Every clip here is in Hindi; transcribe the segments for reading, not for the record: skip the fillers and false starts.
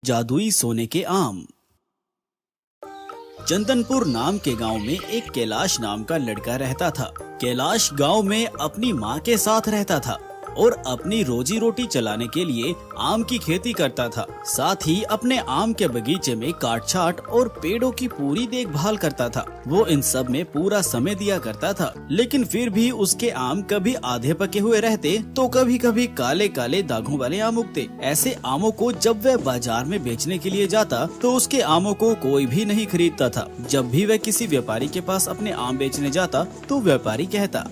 जादुई सोने के आम। चंदनपुर नाम के गांव में एक कैलाश नाम का लड़का रहता था। कैलाश गांव में अपनी माँ के साथ रहता था और अपनी रोजी रोटी चलाने के लिए आम की खेती करता था। साथ ही अपने आम के बगीचे में काट छाट और पेड़ों की पूरी देखभाल करता था। वो इन सब में पूरा समय दिया करता था, लेकिन फिर भी उसके आम कभी आधे पके हुए रहते तो कभी कभी काले काले दागों वाले आम उगते। ऐसे आमों को जब वह बाजार में बेचने के लिए जाता तो उसके आमों को कोई भी नहीं खरीदता था। जब भी वह किसी व्यापारी के पास अपने आम बेचने जाता तो व्यापारी कहता,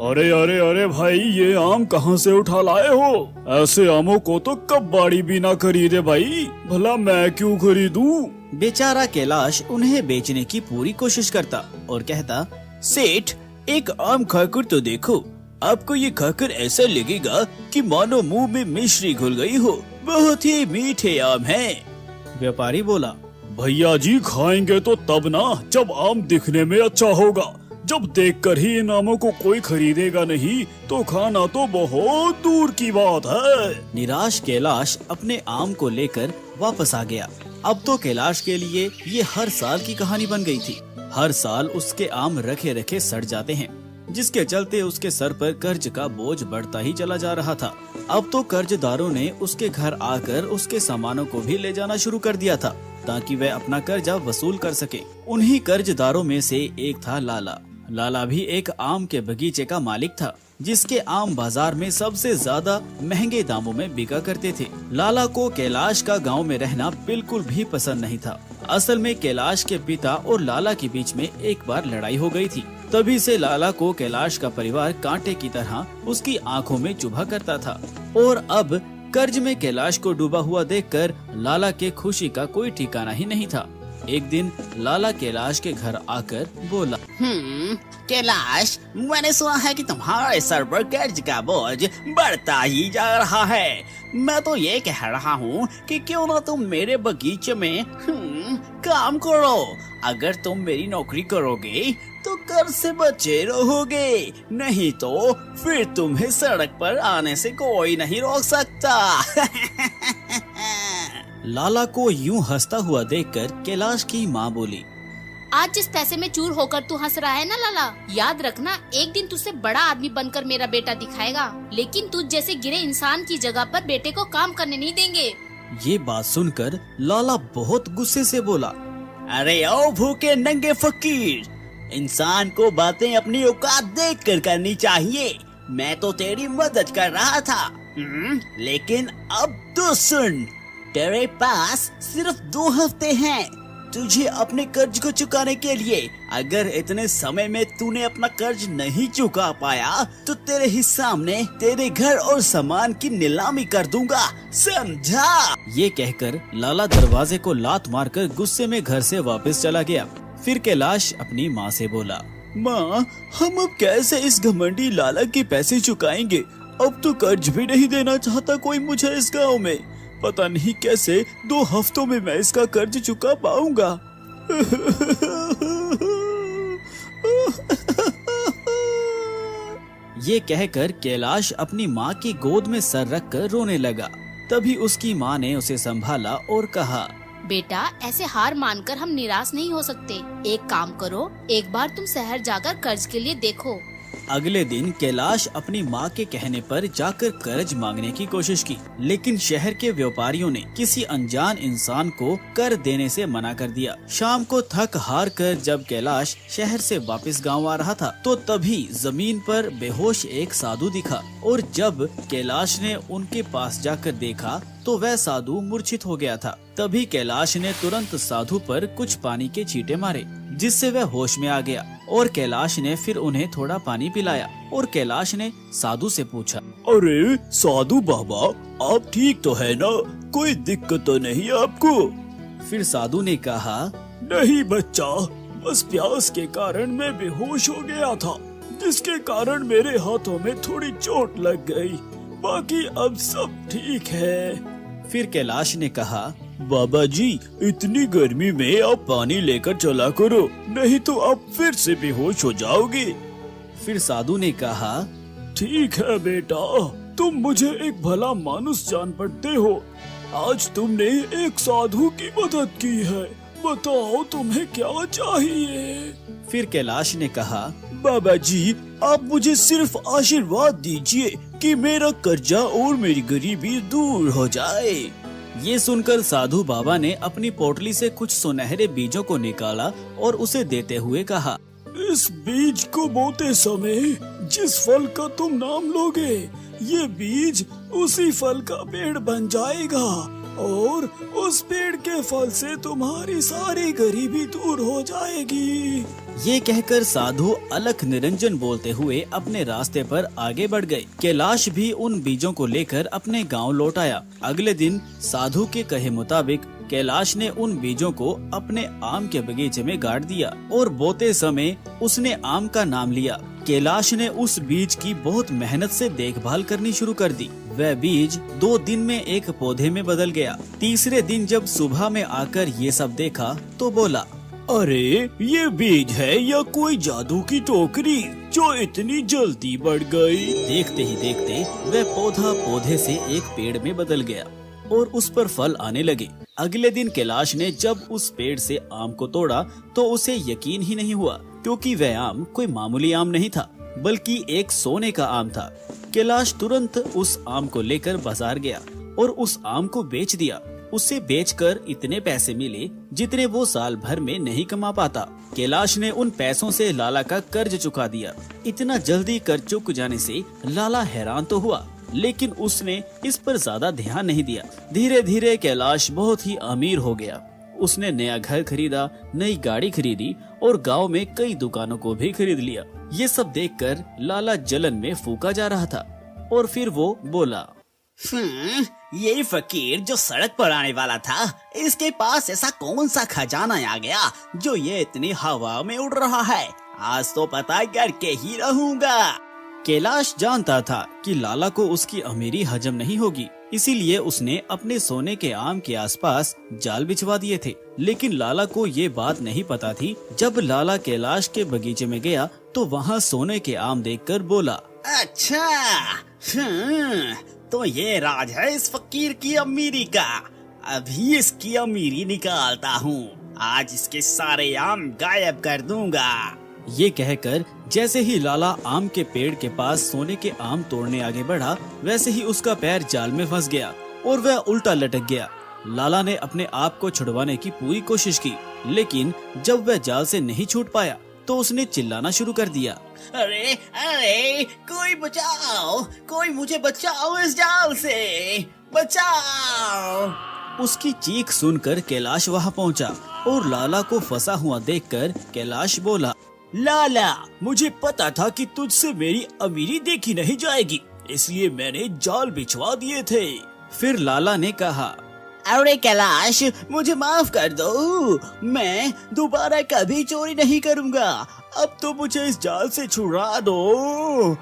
अरे अरे अरे भाई, ये आम कहाँ से उठा लाए हो? ऐसे आमों को तो कबाड़ी भी ना खरीदे भाई, भला मैं क्यों खरीदूं? बेचारा कैलाश उन्हें बेचने की पूरी कोशिश करता और कहता, सेठ, एक आम खाकर तो देखो, आपको ये खाकर ऐसा लगेगा कि मानो मुंह में मिश्री घुल गई हो। बहुत ही मीठे आम हैं। व्यापारी बोला, भैया जी, खाएंगे तो तब ना जब आम दिखने में अच्छा होगा। जब देखकर ही इन आमों को कोई खरीदेगा नहीं तो खाना तो बहुत दूर की बात है। निराश कैलाश अपने आम को लेकर वापस आ गया। अब तो कैलाश के लिए ये हर साल की कहानी बन गई थी। हर साल उसके आम रखे रखे सड़ जाते हैं, जिसके चलते उसके सर पर कर्ज का बोझ बढ़ता ही चला जा रहा था। अब तो कर्जदारों ने उसके घर आकर उसके सामानों को भी ले जाना शुरू कर दिया था ताकि वह अपना कर्जा वसूल कर सके। उन्हीं कर्जदारों में से एक था लाला। लाला भी एक आम के बगीचे का मालिक था, जिसके आम बाजार में सबसे ज्यादा महंगे दामों में बिका करते थे। लाला को कैलाश का गांव में रहना बिल्कुल भी पसंद नहीं था। असल में कैलाश के पिता और लाला के बीच में एक बार लड़ाई हो गई थी। तभी से लाला को कैलाश का परिवार कांटे की तरह उसकी आंखों में चुभा करता था। और अब कर्ज में कैलाश को डूबा हुआ देखकर लाला के खुशी का कोई ठिकाना ही नहीं था। एक दिन लाला कैलाश के घर आकर बोला, कैलाश, मैंने सुना है कि तुम्हारे सर पर कर्ज का बोझ बढ़ता ही जा रहा है। मैं तो ये कह रहा हूँ कि क्यों ना तुम मेरे बगीचे में काम करो। अगर तुम मेरी नौकरी करोगे तो कर्ज से बचे रहोगे, नहीं तो फिर तुम्हें सड़क पर आने से कोई नहीं रोक सकता। लाला को यूं हंसता हुआ देखकर कैलाश की माँ बोली, आज जिस पैसे में चूर होकर तू हंस रहा है ना लाला, याद रखना एक दिन तुझसे बड़ा आदमी बनकर मेरा बेटा दिखाएगा, लेकिन तुझ जैसे गिरे इंसान की जगह पर बेटे को काम करने नहीं देंगे। ये बात सुनकर लाला बहुत गुस्से से बोला, अरे ओ भूखे नंगे फकीर, इंसान को बातें अपनी औकात देख कर करनी चाहिए। मैं तो तेरी मदद कर रहा था, लेकिन अब तो सुन, तेरे पास सिर्फ 2 हफ्ते हैं तुझे अपने कर्ज को चुकाने के लिए। अगर इतने समय में तूने अपना कर्ज नहीं चुका पाया तो तेरे ही सामने तेरे घर और सामान की नीलामी कर दूंगा, समझा? ये कहकर लाला दरवाजे को लात मारकर गुस्से में घर से वापस चला गया। फिर कैलाश अपनी माँ से बोला, माँ, हम अब कैसे इस घमंडी लाला के पैसे चुकाएंगे? अब तो कर्ज भी नहीं देना चाहता कोई मुझे इस गाँव में। पता नहीं कैसे 2 हफ्तों में मैं इसका कर्ज चुका पाऊंगा। ये कहकर कैलाश अपनी माँ की गोद में सर रखकर रोने लगा। तभी उसकी माँ ने उसे संभाला और कहा, बेटा, ऐसे हार मानकर हम निराश नहीं हो सकते। एक काम करो, एक बार तुम शहर जाकर कर्ज के लिए देखो। अगले दिन कैलाश अपनी माँ के कहने पर जाकर कर्ज मांगने की कोशिश की, लेकिन शहर के व्यापारियों ने किसी अनजान इंसान को कर देने से मना कर दिया। शाम को थक हार कर जब कैलाश शहर से वापस गांव आ रहा था तो तभी जमीन पर बेहोश एक साधु दिखा। और जब कैलाश ने उनके पास जाकर देखा तो वह साधु मूर्छित हो गया था। तभी कैलाश ने तुरंत साधु पर कुछ पानी के छींटे मारे, जिससे वह होश में आ गया। और कैलाश ने फिर उन्हें थोड़ा पानी पिलाया और कैलाश ने साधु से पूछा, अरे साधु बाबा, आप ठीक तो है ना? कोई दिक्कत तो नहीं आपको? फिर साधु ने कहा, नहीं बच्चा, बस प्यास के कारण मैं बेहोश हो गया था, जिसके कारण मेरे हाथों में थोड़ी चोट लग गई। बाकी अब सब ठीक है। फिर कैलाश ने कहा, बाबा जी, इतनी गर्मी में आप पानी लेकर चला करो, नहीं तो आप फिर से बेहोश हो जाओगे। फिर साधु ने कहा, ठीक है बेटा, तुम मुझे एक भला मानुस जान पड़ते हो। आज तुमने एक साधु की मदद की है। बताओ तुम्हें क्या चाहिए? फिर कैलाश ने कहा, बाबा जी, आप मुझे सिर्फ आशीर्वाद दीजिए कि मेरा कर्जा और मेरी गरीबी दूर हो जाए। ये सुनकर साधु बाबा ने अपनी पोटली से कुछ सुनहरे बीजों को निकाला और उसे देते हुए कहा, इस बीज को बोते समय जिस फल का तुम नाम लोगे, ये बीज उसी फल का पेड़ बन जाएगा और उस पेड़ के फल से तुम्हारी सारी गरीबी दूर हो जाएगी। ये कहकर साधु अलख निरंजन बोलते हुए अपने रास्ते पर आगे बढ़ गए। कैलाश भी उन बीजों को लेकर अपने गांव लौट आया। अगले दिन साधु के कहे मुताबिक कैलाश ने उन बीजों को अपने आम के बगीचे में गाड़ दिया और बोते समय उसने आम का नाम लिया। कैलाश ने उस बीज की बहुत मेहनत से देखभाल करनी शुरू कर दी। वह बीज 2 दिन में एक पौधे में बदल गया। तीसरे दिन जब सुबह में आकर ये सब देखा तो बोला, अरे ये बीज है या कोई जादू की टोकरी जो इतनी जल्दी बढ़ गई? देखते ही देखते वह पौधा पौधे से एक पेड़ में बदल गया और उस पर फल आने लगे। अगले दिन कैलाश ने जब उस पेड़ से आम को तोड़ा तो उसे यकीन ही नहीं हुआ, क्योंकि वह आम कोई मामूली आम नहीं था बल्कि एक सोने का आम था। कैलाश तुरंत उस आम को लेकर बाजार गया और उस आम को बेच दिया। उसे बेचकर इतने पैसे मिले जितने वो साल भर में नहीं कमा पाता। कैलाश ने उन पैसों से लाला का कर्ज चुका दिया। इतना जल्दी कर्ज चुक जाने से लाला हैरान तो हुआ, लेकिन उसने इस पर ज्यादा ध्यान नहीं दिया। धीरे धीरे कैलाश बहुत ही अमीर हो गया। उसने नया घर खरीदा, नई गाड़ी खरीदी और गांव में कई दुकानों को भी खरीद लिया। ये सब देखकर लाला जलन में फूका जा रहा था और फिर वो बोला, यही फकीर जो सड़क पर आने वाला था, इसके पास ऐसा कौन सा खजाना आ गया जो ये इतनी हवा में उड़ रहा है? आज तो पता करके ही रहूंगा। कैलाश जानता था कि लाला को उसकी अमीरी हजम नहीं होगी, इसीलिए उसने अपने सोने के आम के आसपास जाल बिछवा दिए थे। लेकिन लाला को ये बात नहीं पता थी। जब लाला कैलाश के बगीचे में गया तो वहाँ सोने के आम देखकर बोला, अच्छा, तो ये राज है इस फकीर की अमीरी का। अभी इसकी अमीरी निकालता हूँ। आज इसके सारे आम गायब कर दूंगा। ये कहकर जैसे ही लाला आम के पेड़ के पास सोने के आम तोड़ने आगे बढ़ा, वैसे ही उसका पैर जाल में फंस गया और वह उल्टा लटक गया। लाला ने अपने आप को छुड़वाने की पूरी कोशिश की, लेकिन जब वह जाल से नहीं छूट पाया तो उसने चिल्लाना शुरू कर दिया, अरे अरे, कोई बचाओ, कोई मुझे बचाओ इस जाल से, बचाओ। उसकी चीख सुनकर कैलाश वहाँ पहुँचा और लाला को फंसा हुआ देखकर कैलाश बोला, लाला, मुझे पता था कि तुझसे मेरी अमीरी देखी नहीं जाएगी, इसलिए मैंने जाल बिछवा दिए थे। फिर लाला ने कहा, अरे कैलाश, मुझे माफ कर दो, मैं दोबारा कभी चोरी नहीं करूँगा। अब तो मुझे इस जाल से छुड़ा दो।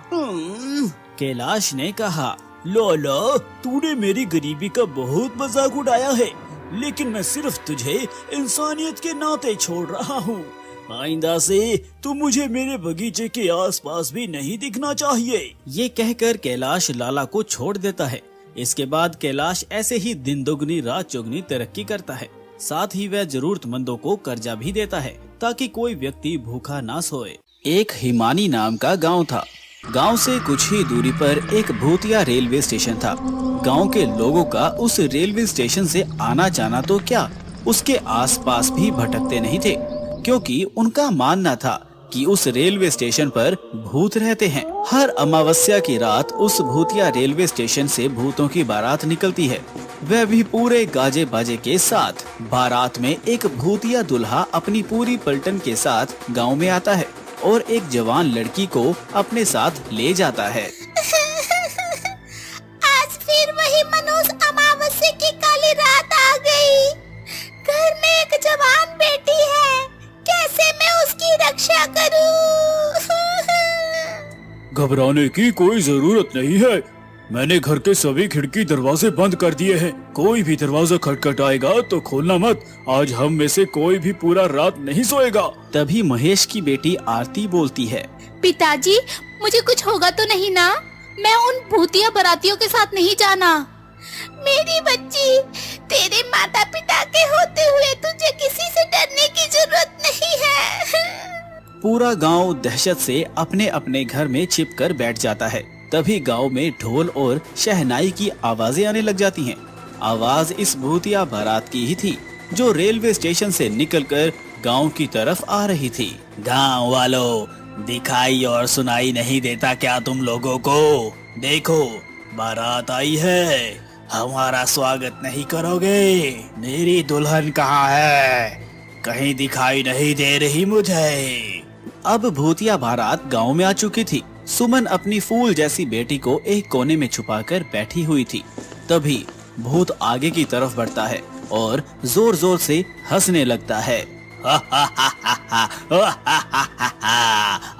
कैलाश ने कहा, लाला, तूने मेरी गरीबी का बहुत मजाक उड़ाया है, लेकिन मैं सिर्फ तुझे इंसानियत के नाते छोड़ रहा हूँ। आइंदा से तू मुझे मेरे बगीचे के आसपास भी नहीं दिखना चाहिए। ये कहकर कैलाश लाला को छोड़ देता है। इसके बाद कैलाश ऐसे ही दिन दोगुनी रात चौगुनी तरक्की करता है। साथ ही वह जरूरतमंदों को कर्जा भी देता है ताकि कोई व्यक्ति भूखा ना सोए। एक हिमानी नाम का गांव था। गांव से कुछ ही दूरी पर एक भूतिया रेलवे स्टेशन था। गांव के लोगों का उस रेलवे स्टेशन से आना जाना तो क्या, उसके आसपास भी भटकते नहीं थे, क्योंकि उनका मानना था कि उस रेलवे स्टेशन पर भूत रहते हैं। हर अमावस्या की रात उस भूतिया रेलवे स्टेशन से भूतों की बारात निकलती है, वह भी पूरे गाजे बाजे के साथ। बारात में एक भूतिया दुल्हा अपनी पूरी पलटन के साथ गांव में आता है और एक जवान लड़की को अपने साथ ले जाता है। आज फिर वही मनुष्य अमावस्या की काली रात आ गई। घर में एक जवान बेटी है, कैसे मैं उसकी रक्षा करूं? घबराने की कोई जरूरत नहीं है, मैंने घर के सभी खिड़की दरवाजे बंद कर दिए हैं। कोई भी दरवाजा खटखटाएगा तो खोलना मत। आज हम में से कोई भी पूरा रात नहीं सोएगा। तभी महेश की बेटी आरती बोलती है, पिताजी, मुझे कुछ होगा तो नहीं ना? मैं उन भूतिया बारातियों के साथ नहीं जाना। मेरी बच्ची, तेरे माता पिता के होते हुए तुझे किसी से डरने की जरूरत नहीं है। पूरा गांव दहशत से अपने अपने घर में छिपकर बैठ जाता है। तभी गांव में ढोल और शहनाई की आवाजें आने लग जाती हैं। आवाज इस भूतिया बारात की ही थी जो रेलवे स्टेशन से निकलकर गांव की तरफ आ रही थी। गांव वालों, दिखाई और सुनाई नहीं देता क्या तुम लोगों को? देखो, बारात आई है, हमारा स्वागत नहीं करोगे? मेरी दुल्हन कहाँ है? कहीं दिखाई नहीं दे रही मुझे। अब भूतिया बारात गांव में आ चुकी थी। सुमन अपनी फूल जैसी बेटी को एक कोने में छुपाकर बैठी हुई थी। तभी भूत आगे की तरफ बढ़ता है और जोर जोर से हंसने लगता है।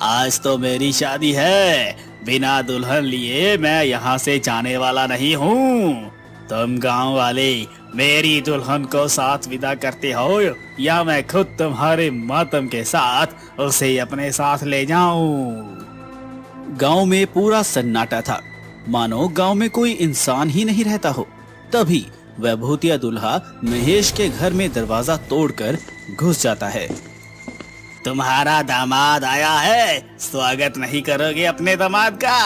आज तो मेरी शादी है, बिना दुल्हन लिए मैं यहाँ से जाने वाला नहीं हूँ। तुम गांव वाले मेरी दुल्हन को साथ विदा करते हो या मैं खुद तुम्हारे मातम के साथ उसे अपने साथ ले जाऊं? गांव में पूरा सन्नाटा था, मानो गांव में कोई इंसान ही नहीं रहता हो। तभी वह भूतिया दूल्हा महेश के घर में दरवाजा तोड़कर घुस जाता है। तुम्हारा दामाद आया है, स्वागत नहीं करोगे अपने दामाद का?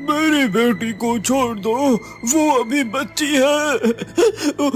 मेरी बेटी को छोड़ दो, वो अभी बच्ची है,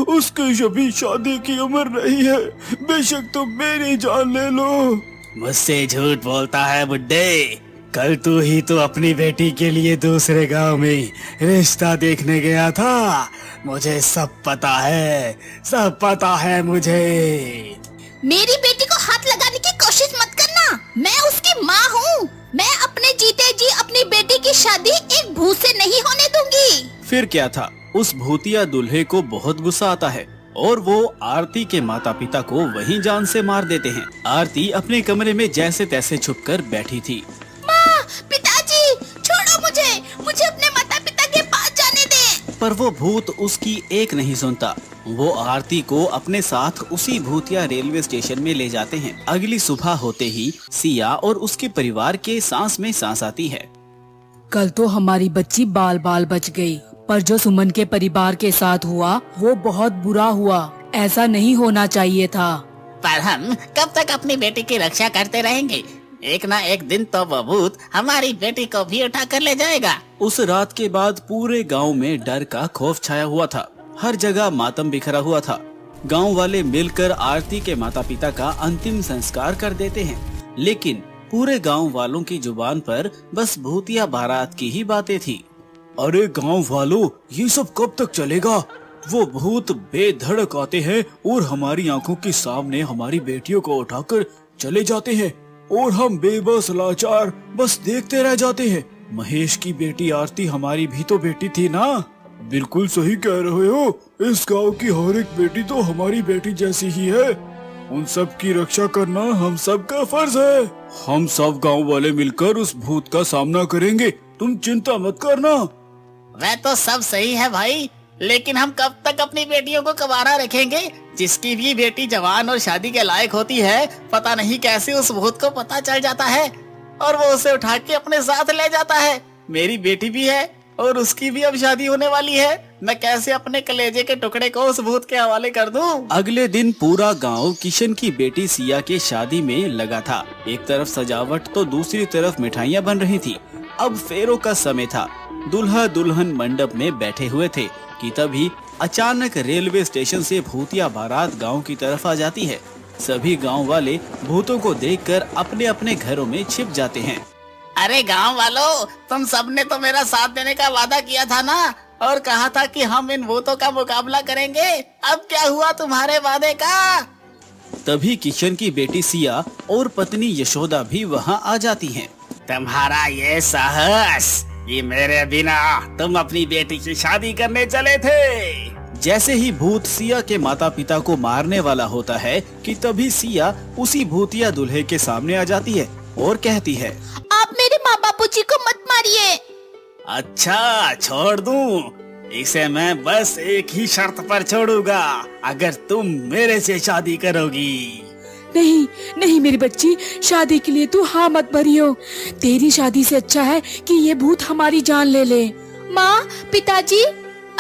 उसकी अभी शादी की उम्र नहीं है। बेशक तुम मेरी जान ले लो। मुझसे झूठ बोलता है बुड्ढे। कल तू ही तो अपनी बेटी के लिए दूसरे गांव में रिश्ता देखने गया था। मुझे सब पता है, सब पता है मुझे। मेरी बेटी को हाथ लगाने की कोशिश मत करना, मैं उसकी माँ हूँ। मैं अपने जीते जी अपनी बेटी की शादी एक भूत से नहीं होने दूंगी। फिर क्या था, उस भूतिया दूल्हे को बहुत गुस्सा आता है और वो आरती के माता पिता को वहीं जान से मार देते हैं। आरती अपने कमरे में जैसे तैसे छुपकर बैठी थी। माँ, पिताजी, छोड़ो मुझे, मुझे अपने माता पिता के पास जाने दे। पर वो भूत उसकी एक नहीं सुनता। वो आरती को अपने साथ उसी भूतिया रेलवे स्टेशन में ले जाते हैं। अगली सुबह होते ही सिया और उसके परिवार के सांस में सांस आती है। कल तो हमारी बच्ची बाल बाल बच गई, पर जो सुमन के परिवार के साथ हुआ वो बहुत बुरा हुआ। ऐसा नहीं होना चाहिए था। पर हम कब तक अपनी बेटी की रक्षा करते रहेंगे? एक ना एक दिन तो वो भूत हमारी बेटी को भी उठा कर ले जाएगा। उस रात के बाद पूरे गांव में डर का खौफ छाया हुआ था। हर जगह मातम बिखरा हुआ था। गांव वाले मिलकर आरती के माता पिता का अंतिम संस्कार कर देते हैं, लेकिन पूरे गांव वालों की जुबान पर बस भूतिया बारात की ही बातें थी। अरे गांव वालों, ये सब कब तक चलेगा? वो भूत बेधड़क आते हैं और हमारी आंखों के सामने हमारी बेटियों को उठाकर चले जाते हैं और हम बेबस लाचार बस देखते रह जाते हैं। महेश की बेटी आरती हमारी भी तो बेटी थी ना? बिल्कुल सही कह रहे हो। इस गांव की हर एक बेटी तो हमारी बेटी जैसी ही है। उन सब की रक्षा करना हम सब का फर्ज है। हम सब गांव वाले मिलकर उस भूत का सामना करेंगे, तुम चिंता मत करना। वह तो सब सही है भाई, लेकिन हम कब तक अपनी बेटियों को कबारा रखेंगे? जिसकी भी बेटी जवान और शादी के लायक होती है, पता नहीं कैसे उस भूत को पता चल जाता है और वो उसे उठा के अपने साथ ले जाता है। मेरी बेटी भी है और उसकी भी अब शादी होने वाली है। मैं कैसे अपने कलेजे के टुकड़े को उस भूत के हवाले कर दूं? अगले दिन पूरा गांव किशन की बेटी सिया के शादी में लगा था। एक तरफ सजावट तो दूसरी तरफ मिठाइयाँ बन रही थी। अब फेरों का समय था। दुल्हा दुल्हन मंडप में बैठे हुए थे कि तभी अचानक रेलवे स्टेशन से भूतिया बारात गांव की तरफ आ जाती है। सभी गांव वाले भूतों को देखकर अपने अपने घरों में छिप जाते हैं। अरे गांव वालों, तुम सबने तो मेरा साथ देने का वादा किया था ना, और कहा था कि हम इन भूतों का मुकाबला करेंगे। अब क्या हुआ तुम्हारे वादे का? तभी किशन की बेटी सिया और पत्नी यशोदा भी वहां आ जाती हैं। तुम्हारा ये साहस, ये मेरे बिना तुम अपनी बेटी की शादी करने चले थे। जैसे ही भूत सिया के माता पिता को मारने वाला होता है कि तभी सिया उसी भूतिया दूल्हे के सामने आ जाती है और कहती है, आप मेरे माँ बापू जी को मत मारिए। अच्छा, छोड़ दूं? इसे मैं बस एक ही शर्त पर छोड़ूंगा, अगर तुम मेरे से शादी करोगी। नहीं नहीं मेरी बच्ची, शादी के लिए तू हाँ मत भरियो। तेरी शादी से अच्छा है कि ये भूत हमारी जान ले ले। माँ, पिताजी,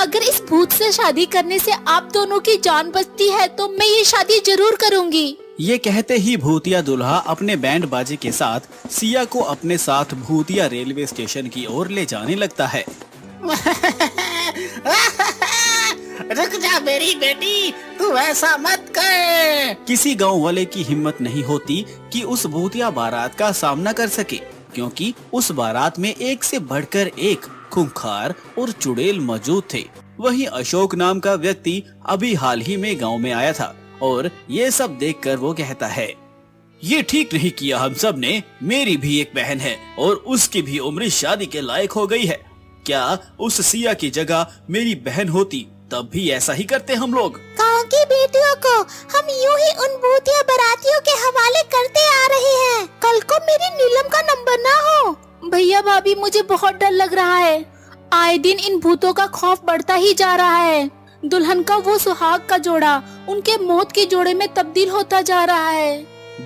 अगर इस भूत से शादी करने से आप दोनों की जान बचती है तो मैं ये शादी जरूर करूंगी। ये कहते ही भूतिया दूल्हा अपने बैंड बाजे के साथ सिया को अपने साथ भूतिया रेलवे स्टेशन की ओर ले जाने लगता है। रुक जा मेरी बेटी, तू ऐसा मत कर। किसी गांव वाले की हिम्मत नहीं होती कि उस भूतिया बारात का सामना कर सके, क्योंकि उस बारात में एक से बढ़कर एक खूंखार और चुड़ैल मौजूद थे। वहीं अशोक नाम का व्यक्ति अभी हाल ही में गांव में आया था और ये सब देखकर वो कहता है, ये ठीक नहीं किया हम सब ने। मेरी भी एक बहन है और उसकी भी उम्र शादी के लायक हो गई है। क्या उस सिया की जगह मेरी बहन होती तब भी ऐसा ही करते हम लोग। गाँव की बेटियों को हम यूं ही उन भूतिया बारातियों के हवाले करते आ रहे हैं। कल को मेरी नीलम का नंबर ना हो। भैया भाभी, मुझे बहुत डर लग रहा है। आए दिन इन भूतों का खौफ बढ़ता ही जा रहा है। दुल्हन का वो सुहाग का जोड़ा उनके मौत के जोड़े में तब्दील होता जा रहा है।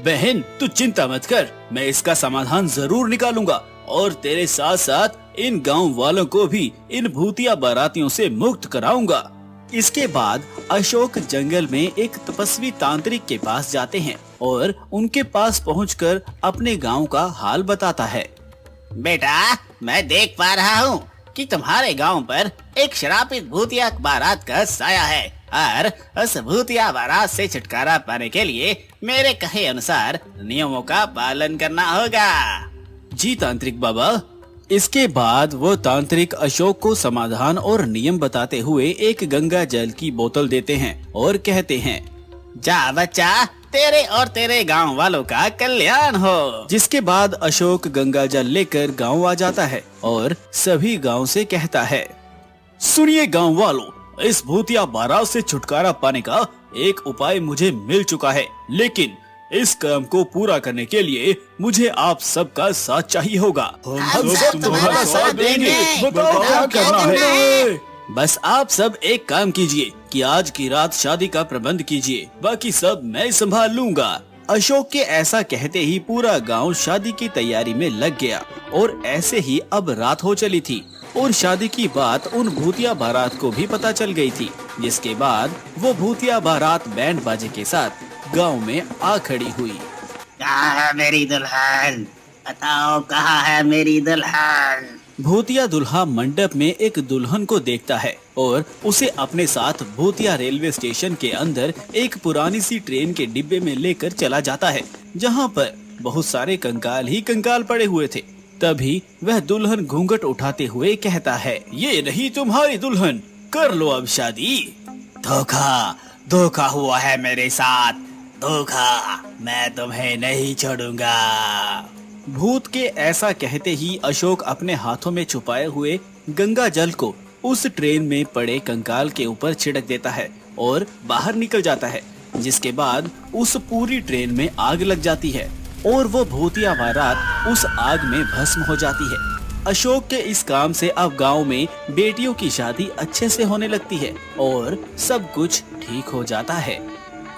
बहन तू चिंता मत कर, मैं इसका समाधान जरूर निकालूंगा और तेरे साथ साथ इन गांव वालों को भी इन भूतिया बारातियों से मुक्त कराऊंगा। इसके बाद अशोक जंगल में एक तपस्वी तांत्रिक के पास जाते हैं और उनके पास पहुंचकर अपने गांव का हाल बताता है। बेटा, मैं देख पा रहा हूँ कि तुम्हारे गांव पर एक श्रापित भूतिया बारात का साया है और उस भूतिया बारात से छुटकारा पाने के लिए मेरे कहे अनुसार नियमों का पालन करना होगा। जी तांत्रिक बाबा। इसके बाद वो तांत्रिक अशोक को समाधान और नियम बताते हुए एक गंगा जल की बोतल देते हैं और कहते हैं, जा बच्चा, तेरे और तेरे गांव वालों का कल्याण हो। जिसके बाद अशोक गंगा जल लेकर गांव आ जाता है और सभी गांव से कहता है, सुनिए गांव वालों, इस भूतिया बारात से छुटकारा पाने का एक उपाय मुझे मिल चुका है, लेकिन इस काम को पूरा करने के लिए मुझे आप सबका साथ चाहिए होगा। हम सब तुम्हारा साथ देंगे। बताओ क्या करना है। बस आप सब एक काम कीजिए कि आज की रात शादी का प्रबंध कीजिए, बाकी सब मैं संभाल लूंगा। अशोक के ऐसा कहते ही पूरा गांव शादी की तैयारी में लग गया और ऐसे ही अब रात हो चली थी और शादी की बात उन भूतिया बारात को भी पता चल गई थी। जिसके बाद वो भूतिया बारात बैंड बाजे के साथ गांव में आ खड़ी हुई। कहाँ है मेरी दुल्हन? बताओ कहाँ है मेरी दुल्हन? भूतिया दूल्हा मंडप में एक दुल्हन को देखता है और उसे अपने साथ भूतिया रेलवे स्टेशन के अंदर एक पुरानी सी ट्रेन के डिब्बे में लेकर चला जाता है, जहां पर बहुत सारे कंकाल ही कंकाल पड़े हुए थे। तभी वह दुल्हन घूंघट उठाते हुए कहता है, ये रही तुम्हारी दुल्हन, कर लो अब शादी। धोखा हुआ है मेरे साथ, धोखा। मैं तुम्हें नहीं छोड़ूंगा। भूत के ऐसा कहते ही अशोक अपने हाथों में छुपाए हुए गंगा जल को उस ट्रेन में पड़े कंकाल के ऊपर छिड़क देता है और बाहर निकल जाता है। जिसके बाद उस पूरी ट्रेन में आग लग जाती है और वो भूतिया बारात उस आग में भस्म हो जाती है। अशोक के इस काम से अब गांव में बेटियों की शादी अच्छे से होने लगती है और सब कुछ ठीक हो जाता है।